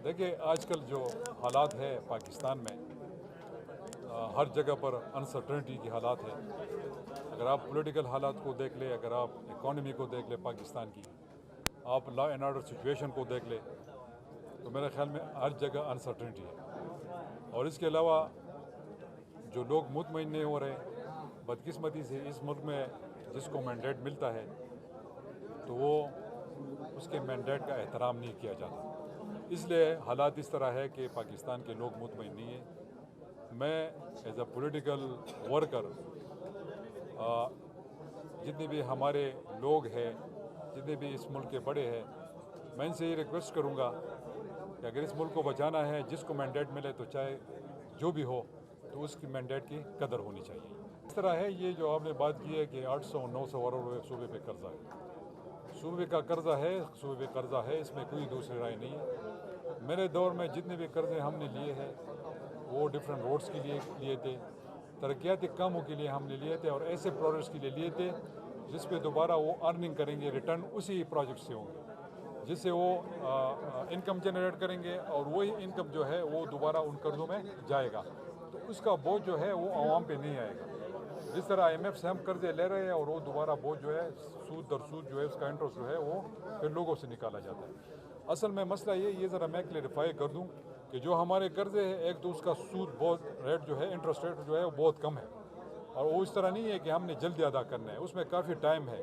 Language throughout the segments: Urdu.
دیکھیے آج کل جو حالات ہے پاکستان میں ہر جگہ پر انسرٹنٹی کی حالات ہے. اگر آپ پولیٹیکل حالات کو دیکھ لیں، اگر آپ اکانومی کو دیکھ لیں پاکستان کی، آپ لا اینڈ آرڈر سچویشن کو دیکھ لیں، تو میرے خیال میں ہر جگہ انسرٹنٹی ہے. اور اس کے علاوہ جو لوگ مطمئن نہیں ہو رہے، بدقسمتی سے اس ملک میں جس کو مینڈیٹ ملتا ہے تو وہ اس کے مینڈیٹ کا احترام نہیں کیا جاتا. اس لیے حالات اس طرح ہے کہ پاکستان کے لوگ مطمئن نہیں ہیں. میں ایز اے پولیٹیکل ورکر جتنے بھی ہمارے لوگ ہیں، جتنے بھی اس ملک کے بڑے ہیں، میں ان سے یہ ریکویسٹ کروں گا کہ اگر اس ملک کو بچانا ہے، جس کو مینڈیٹ ملے تو چاہے جو بھی ہو تو اس کی مینڈیٹ کی قدر ہونی چاہیے. اس طرح ہے یہ جو آپ نے بات کی ہے کہ 800-900 ارب روپے صوبے پہ قرضہ ہے. صوبے کا قرضہ ہے، صوبے پہ قرضہ ہے، اس میں کوئی دوسری رائے نہیں ہے. میرے دور میں جتنے بھی قرضے ہم نے لیے ہیں وہ ڈفرینٹ روڈس کے لیے تھے، ترقیاتی کاموں کے لیے ہم نے لیے تھے، اور ایسے پروجیکٹس کے لیے لیے تھے جس پہ دوبارہ وہ ارننگ کریں گے، ریٹرن اسی پروجیکٹ سے ہوں گے، جس سے وہ انکم جنریٹ کریں گے، اور وہی انکم جو ہے وہ دوبارہ ان قرضوں میں جائے گا. تو اس کا بوجھ جو ہے وہ عوام پہ نہیں آئے گا. جس طرح IMF سے ہم قرضے لے رہے ہیں اور وہ دوبارہ بوجھ جو ہے سود در سود جو ہے اس کا انٹرسٹ جو ہے وہ پھر لوگوں سے نکالا جاتا ہے. اصل میں مسئلہ یہ ذرا میں کلیریفائی کر دوں کہ جو ہمارے قرضے ہیں، ایک تو اس کا سود بہت ریٹ جو ہے، انٹرسٹ ریٹ جو ہے وہ بہت کم ہے، اور وہ اس طرح نہیں ہے کہ ہم نے جلدی ادا کرنا ہے، اس میں کافی ٹائم ہے.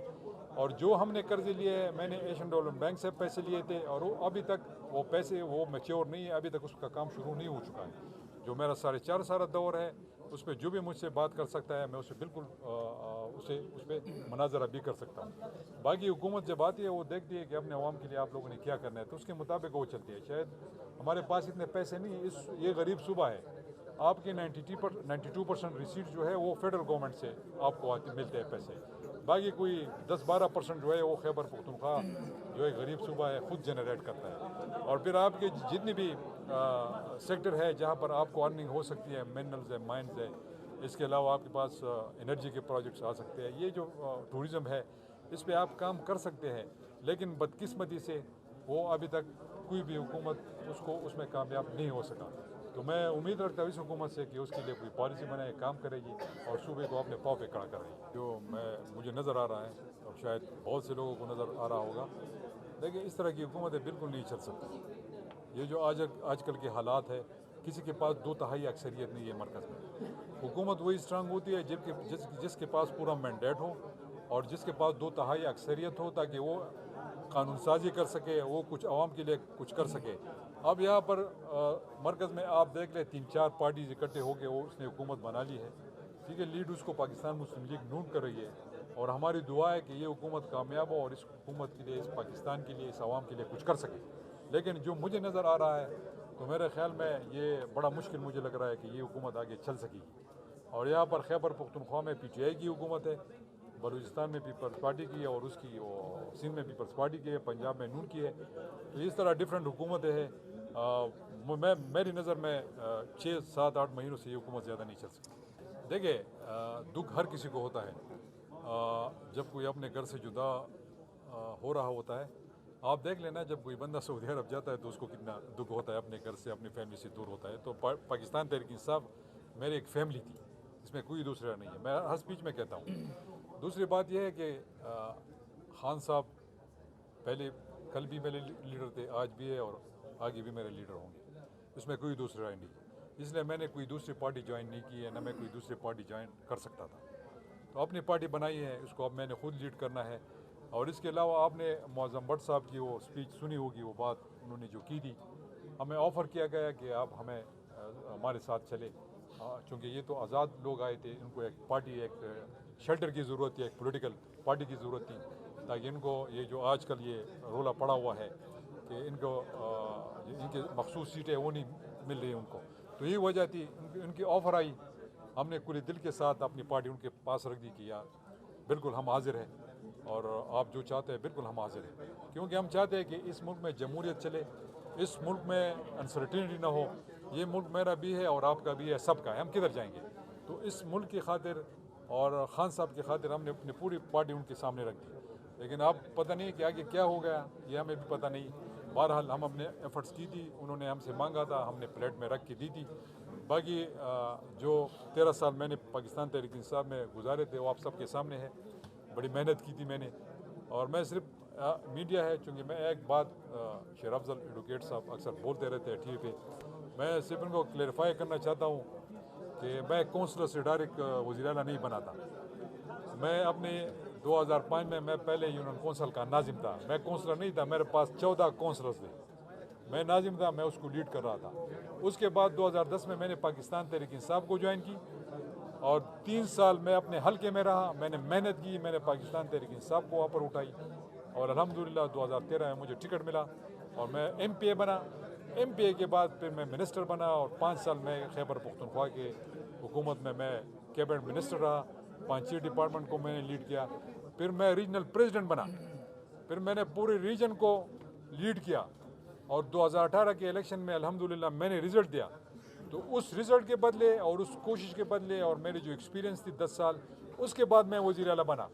اور جو ہم نے قرضے لیے ہیں، میں نے ایشین ڈیولپمنٹ بینک سے پیسے لیے تھے، اور وہ ابھی تک وہ پیسے وہ میچور نہیں ہے، ابھی تک اس کا کام شروع نہیں ہو چکا ہے. جو میرا 4.5 سال دور ہے، اس پہ جو بھی مجھ سے بات کر سکتا ہے میں اسے بالکل اس پہ مناظرہ بھی کر سکتا ہوں. باقی حکومت جب آتی ہے وہ دیکھتی ہے کہ اپنے عوام کے لیے آپ لوگوں نے کیا کرنا ہے، تو اس کے مطابق وہ چلتی ہے. شاید ہمارے پاس اتنے پیسے نہیں، یہ غریب صوبہ ہے. آپ کے 92% ریسیٹ جو ہے وہ فیڈرل گورنمنٹ سے آپ کو ملتے ہیں پیسے. باقی کوئی 10-12% جو ہے وہ خیبر پختونخوا جو ہے غریب صوبہ ہے خود جنریٹ کرتا ہے. اور پھر آپ کے جتنی بھی سیکٹر ہے جہاں پر آپ کو ارننگ ہو سکتی ہے، منرلز ہے، مائنز ہے، اس کے علاوہ آپ کے پاس انرجی کے پروجیکٹس آ سکتے ہیں، یہ جو ٹورزم ہے اس پہ آپ کام کر سکتے ہیں. لیکن بدقسمتی سے وہ ابھی تک کوئی بھی حکومت اس میں کامیاب نہیں ہو سکا. تو میں امید رکھتا ہوں اس حکومت سے کہ اس کے لیے کوئی پالیسی بنائے، کام کرے گی اور صوبے کو اپنے پاؤں پہ کھڑا کرے گی. جو مجھے نظر آ رہا ہے اور شاید بہت سے لوگوں کو نظر آ رہا ہوگا، لیکن اس طرح کی حکومتیں بالکل نہیں چل سکتی. یہ جو آج کل کے حالات ہے، کسی کے پاس 2/3 اکثریت نہیں ہے مرکز میں. حکومت وہی اسٹرانگ ہوتی ہے جس کے پاس پورا مینڈیٹ ہو اور جس کے پاس 2/3 اکثریت ہو، تاکہ وہ قانون سازی کر سکے، وہ کچھ عوام کے لیے کچھ کر سکے. اب یہاں پر مرکز میں آپ دیکھ لیں 3-4 پارٹیز اکٹھے ہو کے وہ اس نے حکومت بنا لی ہے. ٹھیک ہے، لیڈ اس کو پاکستان مسلم لیگ نون کر رہی ہے، اور ہماری دعا ہے کہ یہ حکومت کامیاب ہو اور اس حکومت کے لیے، اس پاکستان کے لیے، اس عوام کے لیے کچھ کر سکے. لیکن جو مجھے نظر آ رہا ہے تو میرے خیال میں یہ بڑا مشکل مجھے لگ رہا ہے کہ یہ حکومت آگے چل سکے گی. اور یہاں پر خیبر پختونخوا میں PTI کی حکومت ہے، بلوچستان میں پیپلز پارٹی کی ہے، اور اس کی سندھ میں پیپلز پارٹی کی ہے، پنجاب میں نون کی ہے. تو اس طرح ڈفرینٹ حکومتیں ہیں. میری نظر میں 6-7-8 مہینوں سے یہ حکومت زیادہ نہیں چل سکتی. دیکھیے دکھ ہر کسی کو ہوتا ہے جب کوئی اپنے گھر سے جدا ہو رہا ہوتا ہے. آپ دیکھ لینا جب کوئی بندہ سعودی عرب جاتا ہے تو اس کو کتنا دکھ ہوتا ہے، اپنے گھر سے، اپنی فیملی سے دور ہوتا ہے. تو پاکستان تحریک انصاف میری ایک فیملی تھی، اس میں کوئی دوسرا نہیں ہے، میں ہر اسپیچ میں کہتا ہوں. دوسری بات یہ ہے کہ خان صاحب پہلے کل بھی میرے لیڈر تھے، آج بھی ہے اور آگے بھی میرے لیڈر ہوں گے، اس میں کوئی دوسری رائے نہیں. اس لیے میں نے کوئی دوسری پارٹی جوائن نہیں کی ہے، نہ میں کوئی دوسری پارٹی جوائن کر سکتا تھا. تو اپنی پارٹی بنائی ہے، اس کو اب میں نے خود لیڈ کرنا ہے. اور اس کے علاوہ آپ نے معظم بٹ صاحب کی وہ اسپیچ سنی ہوگی، وہ بات انہوں نے جو کی تھی، ہمیں آفر کیا گیا کہ آپ ہمارے ساتھ چلے، چونکہ یہ تو آزاد لوگ آئے تھے، ان کو ایک پارٹی، ایک شیلٹر کی ضرورت تھی، ایک پولیٹیکل پارٹی کی ضرورت تھی، تاکہ ان کو یہ جو آج کل یہ رولا پڑا ہوا ہے کہ ان کے مخصوص سیٹیں وہ نہیں مل رہی ان کو. تو یہی وجہ تھی، ان کی آفر آئی، ہم نے کھلے دل کے ساتھ اپنی پارٹی ان کے پاس رکھ دی کہ یار بالکل ہم حاضر ہیں، اور آپ جو چاہتے ہیں بالکل ہم حاضر ہیں. کیونکہ ہم چاہتے ہیں کہ اس ملک میں جمہوریت چلے، اس ملک میں انسرٹینٹی نہ ہو. یہ ملک میرا بھی ہے اور آپ کا بھی ہے، سب کا ہے، ہم کدھر جائیں گے؟ تو اس ملک کی خاطر اور خان صاحب کی خاطر ہم نے اپنی پوری پارٹی ان کے سامنے رکھ دی. لیکن اب پتہ نہیں کہ آگے کیا ہو گیا، یہ ہمیں بھی پتہ نہیں. بہرحال ہم اپنے ایفرٹس کی تھی, انہوں نے ہم سے مانگا تھا, ہم نے پلیٹ میں رکھ کے دی تھی. باقی جو 13 سال میں نے پاکستان تحریک انصاف میں گزارے تھے وہ آپ سب کے سامنے ہے. بڑی محنت کی تھی میں نے, اور میں صرف میڈیا ہے, چونکہ میں ایک بات شیر افضل ایڈوکیٹ صاحب اکثر بولتے رہتے ہیں ٹی وی پہ, میں صرف ان کو کلیئرفائی کرنا چاہتا ہوں کہ میں کونسلر سے ڈائریکٹ وزیر اعلیٰ نہیں بنا تھا. میں اپنے 2005 میں پہلے یونین کونسل کا ناظم تھا. میں کونسلر نہیں تھا, میرے پاس 14 کونسلرز تھے. میں ناظم تھا, میں اس کو لیڈ کر رہا تھا. اس کے بعد 2010 میں نے پاکستان تحریک انصاف کو جوائن کی, اور 3 سال میں اپنے حلقے میں رہا. میں نے محنت کی, میں نے پاکستان تحریک انصاف کو وہاں پر اٹھائی, اور الحمدللہ 2013 میں مجھے ٹکٹ ملا اور میں ایم پی اے بنا. ایم پی اے کے بعد پھر میں منسٹر بنا, اور 5 سال میں خیبر پختونخوا کے حکومت میں کیبنٹ منسٹر رہا. 5 ڈپارٹمنٹ کو میں نے لیڈ کیا. پھر میں ریجنل پریزیڈنٹ بنا, پھر میں نے پورے ریجن کو لیڈ کیا, اور 2018 کے الیکشن میں الحمدللہ میں نے رزلٹ دیا. تو اس رزلٹ کے بدلے اور اس کوشش کے بدلے اور میری جو ایکسپیرینس تھی 10 سال, اس کے بعد میں وزیر اعلیٰ بنا,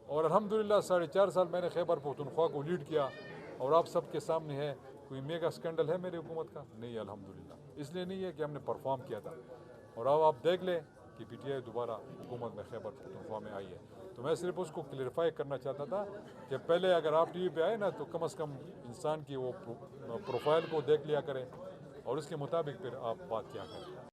اور الحمدللہ 4.5 سال میں نے خیبر پختونخوا کو لیڈ کیا. اور آپ سب کے سامنے ہے, کوئی میگا اسکینڈل ہے میری حکومت کا؟ نہیں, الحمدللہ. اس لیے نہیں ہے کہ ہم نے پرفارم کیا تھا, اور اب آپ دیکھ لیں کہ پی ٹی آئی دوبارہ حکومت میں خیبر پختونخوا میں آئی ہے. تو میں صرف اس کو کلیئرفائی کرنا چاہتا تھا کہ پہلے اگر آپ ٹی وی پہ آئے نا, تو کم از کم انسان کی وہ پروفائل کو دیکھ لیا کریں, اور اس کے مطابق پھر آپ بات کیا کریں.